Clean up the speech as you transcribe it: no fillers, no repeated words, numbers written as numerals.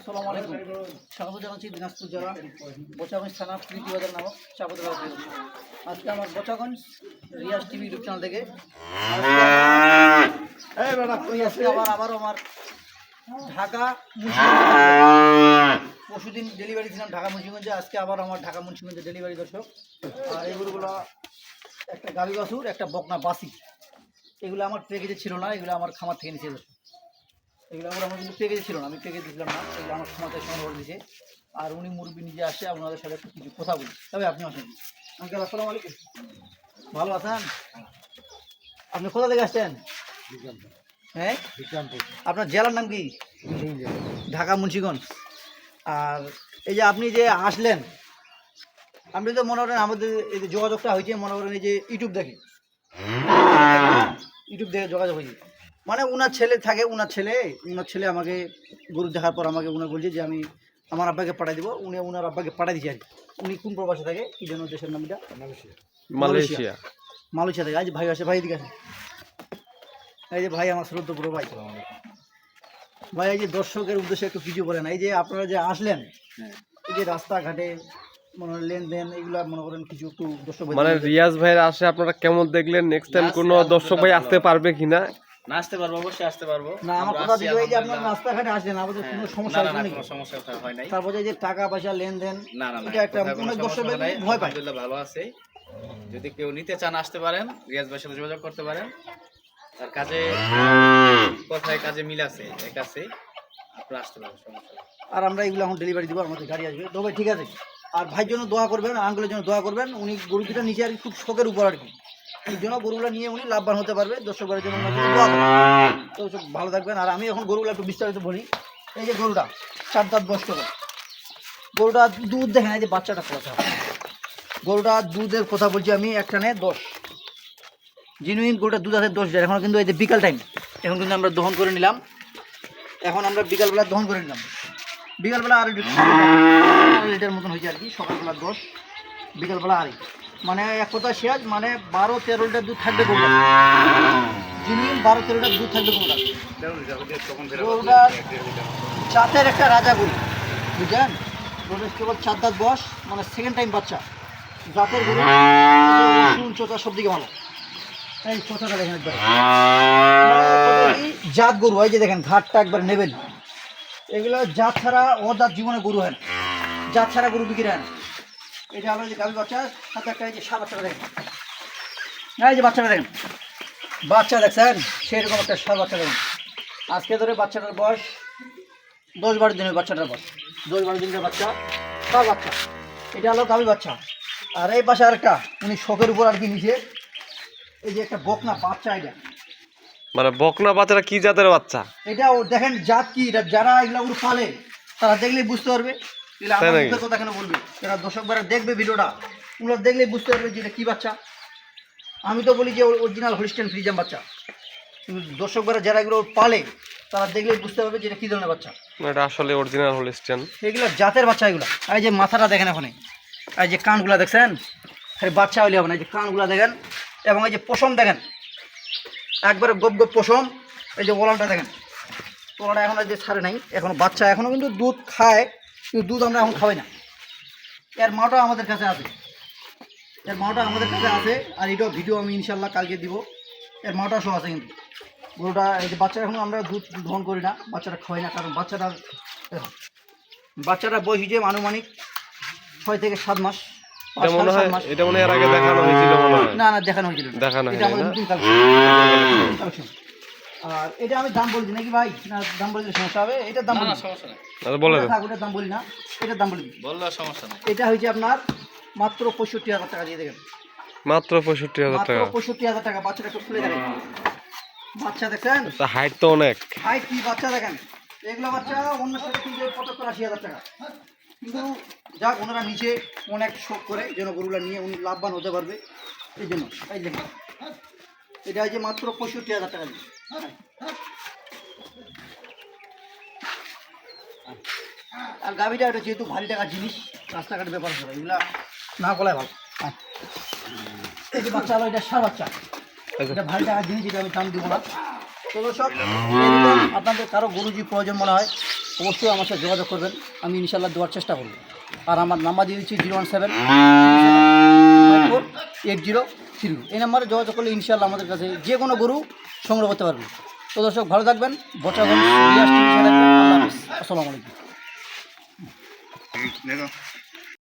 আসসালামু আলাইকুম। স্বাগত জানাচ্ছি দিনাজপুর জেলা বোচাগঞ্জ থানা প্রীতি বাজার নামক চাপতলা থেকে। আজকে আমার Bochaganj Riaz TV YouTube channel থেকে আবারও আমার ঢাকা পরশুদিন ডেলিভারি ছিলাম ঢাকা মুন্সিগঞ্জে। আজকে আবার আমার ঢাকা মুন্সিগঞ্জে ডেলিভারি দর্শক। আর এই গরুগুলো একটা গাভী বাছুর, একটা বকনা বাসি। এগুলো আমার প্যাকেজে ছিল না, এগুলো আমার খামার থেকে নিচে দর্শক। এগুলো আমার কিন্তু প্যাকেজে ছিল না, আমি প্যাকেজ দিছিলাম না, এগুলো আমার খামার থেকে সংগ্রহ দিয়েছে। আর উনি মুরব্বী নিজে আসে, আপনাদের সাথে একটু কিছু কথা বলি। তবে আপনি আসেন। আঙ্কেল আসসালামু আলাইকুম, ভালো আছেন? আপনি কোথা থেকে আসছেন? হ্যাঁ, আপনার জেলার নাম কি? ঢাকা মুন্সিগঞ্জ। আর এই যে আপনি যে আসলেন, আপনি তো মনে করেন আমাদের এই যে যোগাযোগটা হয়েছে, মনে করেন এই যে ইউটিউব দেখে যোগাযোগ হয়েছে। মানে ওনার ছেলে থাকে, ওনার ছেলে আমাকে গরু দেখার পর আমাকে উনি বলছে যে আমি আমার আব্বাকে পাঠিয়ে দিব। উনি ওনার আব্বাকে পাঠিয়ে দিয়েছে আর কি। উনি কোন প্রবাসে থাকে, কি যেন দেশের নামটা? মালয়েশিয়া থেকে। আজ ভাই আসে, ভাই এদিকে আসে। এই যে ভাই আমার শ্রদ্ধ পুরো ভাই। ভাই এই যে দর্শকের উদ্দেশ্যে একটু কিছু বলেন। এই যে আপনারা যে আসলেন, এই যে রাস্তাঘাটে মনে লেনদেন এগুলা মনে করেন কিছু একটু দর্শক মানে রিয়াজ ভাইয়ের আসে আপনারা কেমন দেখলেন? নেক্সট টাইম কোনো দর্শক ভাই আসতে পারবে কিনা? না আসতে পারবো, অবশ্যই আসতে পারবো। না আমার কথা দিও, এই যে আপনার রাস্তাঘাটে আসলেন, আমাদের কোনো সমস্যা হয়নি? কোনো সমস্যা হয় নাই। তারপরে এই যে টাকা পয়সা লেনদেন, না এটা একটা অনেক দর্শক ভয় পায়। আলহামদুলিল্লাহ ভালো আছে। যদি কেউ নিতে চান আসতে পারেন, রিয়াজ ভাইয়ের সাথে যোগাযোগ করতে পারেন। তার কাজে কোথায় কাজে মিল আছে, এক আছে, আপনারা আসতে পারেন, সমস্যা নেই। আর আমরা এগুলো এখন ডেলিভারি দিব, আমাদের গাড়ি আসবে। তো ভাই ঠিক আছে। আর ভাইয়ের জন্য দোয়া করবেন, আঙ্কেলের জন্য দোয়া করবেন। উনি গরু দুটা নিচে আর কি খুব শখের উপর আর কি, এই জন্য গরুগুলো নিয়ে উনি লাভবান হতে পারবে। দর্শকদের জন্য ওনার জন্য দোয়া করবেন। তো সব ভালো থাকবেন। আর আমি এখন গরুগুলো একটু বিস্তারিত বলি। এই যে গরুটা 4 দাঁত বয়স্ক গরুটা, দুধ দেখেন, এই যে বাচ্চাটা কথা, গরুটা দুধের কথা বলছি আমি, একটানে 10 জেনুইন গরুটা দুধ আছে 10 লিটার। এখন কিন্তু এই যে বিকাল টাইম, এখন কিন্তু আমরা দহন করে নিলাম। এখন আমরা বিকালবেলা দহন করে নিলাম। বিকালবেলা আর লিটার মতন হয়েছে আর কি। সকালবেলা 10, বিকালবেলা আড়াই, মানে এক কথা শেষ, মানে 12-13 লিটার দুধ থাকবে গরুটা। জেনুইন 12-13 লিটার দুধ থাকবে গরুটা। গরুটার জাতের একটা রাজা গরু, বুঝলেন? গরুটা কেবল 4 দাঁত বয়স, মানে সেকেন্ড টাইম বাচ্চা। জাতের গরু, চোচা সব দিকে ভালো। এই চোচাটা দেখেন একবার, জাত গরু। এই যে দেখেন ঘাটটা একবার নেবেন। এগুলো জাত ছাড়া অজাত জীবনে গরু হয় না, জাত ছাড়া গরু বিক্রি হয় না। এটা হলো যে গাভী বাচ্চা, সাথে একটা এই যে সার বাচ্চাটা দেখেন। এই যে বাচ্চাটা দেখেন, বাচ্চা দেখছেন সেরকম একটা সার বাচ্চা দেখেন। আজকে ধরে বাচ্চাটার বয়স 10-12 দিনের, বাচ্চাটার বয়স 10-12 দিনের বাচ্চা, সার বাচ্চা। এটা হলো গাভী বাচ্চা। আর এই পাশে আরেকটা উনি শখের উপর আর কি নিচে, এই যে একটা বকনা বাচ্চা। এটা মানে বকনা বাচ্চাটা কি জাতের বাচ্চা? এটাও দেখেন জাত কি, এটা যারা এগুলো ওর পালে তারা দেখলেই বুঝতে পারবে। এগুলো আমার মুখের কথা কেন বলবে, এরা দর্শক যারা দেখবে ভিডিওটা, ওগুলো দেখলেই বুঝতে পারবে যে এটা কী বাচ্চা। আমি তো বলি যে অরিজিনাল হলিস্টিয়ান ফ্রিজিয়ান বাচ্চা, কিন্তু দর্শক যারা এগুলো পালে তারা দেখলেই বুঝতে পারবে যে এটা কী ধরনের বাচ্চা। এটা আসলে অরিজিনাল হলিস্টিয়ান, এগুলো জাতের বাচ্চা এগুলো। এই যে মাথাটা দেখেন, ওখানে এই যে কানগুলা দেখছেন, খালি বাচ্চা হইলে হবে না। এই যে কানগুলা দেখেন, এবং এই যে পশম দেখেন, একবারে গোপ গোপ পশম। এই যে ওলানটা দেখেন, ওলানটা এখন যে ছাড়ে নাই, এখনও বাচ্চা, এখনও কিন্তু দুধ খায়, কিন্তু দুধ আমরা এখন খাওয়াই না। এর মাটা আমাদের কাছে আছে, আর এটাও ভিডিও আমি ইনশাল্লাহ কালকে দিব। এর মাটা সহ আছে কিন্তু গরুটা। এই যে বাচ্চা এখনও আমরা দুধ গ্রহণ করি না, বাচ্চাটা খাওয়াই না, কারণ বাচ্চাটা বয়স যে আনুমানিক 6 থেকে 7 মাস। এটা মনে হয় এর আগে দেখানো হয়েছিল মনে হয়। না দেখানো হয়েছিল, এটা আমাদের নতুন কালেকশন। আর এটা আমি দাম বলছি নাকি ভাই? না দাম বললে সমস্যা হবে। এটার দাম বলি, সমস্যা নেই, ওটার দাম বলি না, এটার দাম বলি, বললে সমস্যা নেই। এটা হয়েছে আপনার মাত্র 65,000 টাকা দিয়ে দেখেন। মাত্র 65,000 টাকা? 65,000 টাকা। বাচ্চাটা একটু খুলে দেখেন, বাচ্চা দেখেন, হাইট তো অনেক। হাইট কি বাচ্চা দেখেন। এগুলো বাচ্চা অন্য সাথে কিনতে 75-80,000 টাকা, কিন্তু যাক ওনারা নিচে অনেক শখ করে যেন গরুগুলা নিয়ে উনি লাভবান হতে পারবে, এই জন্য। এই দেখেন, এটা হচ্ছে মাত্র 65,000 টাকা দিয়ে। আর গাভিটা এটা যেহেতু ভারী টাকার জিনিস, রাস্তাঘাটের ব্যাপার হবে, এগুলা না বলাই ভালো। এই যে বাচ্চা হলো, এটা সার বাচ্চা, এটা ভারী টাকার জিনিস, এটা আমি দাম দিব না। তো দর্শক, আপনাদের কারো গরু যদি প্রয়োজন মনে হয়, অবশ্যই আমার সাথে যোগাযোগ করবেন, আমি ইনশাল্লাহ দেওয়ার চেষ্টা করব। আর আমার নাম্বার দিয়ে দিচ্ছি 017-54-8032। এই নাম্বারে যোগাযোগ করলে ইনশাল্লাহ আমাদের কাছে যে কোনো গরু সংগ্রহ করতে পারবে। তো দর্শক ভালো থাকবেন, বচাগঞ্জ রিয়াজ টিভি সাথে থাকবেন। আল্লাহ হাফেজ, আসসালামু আলাইকুম।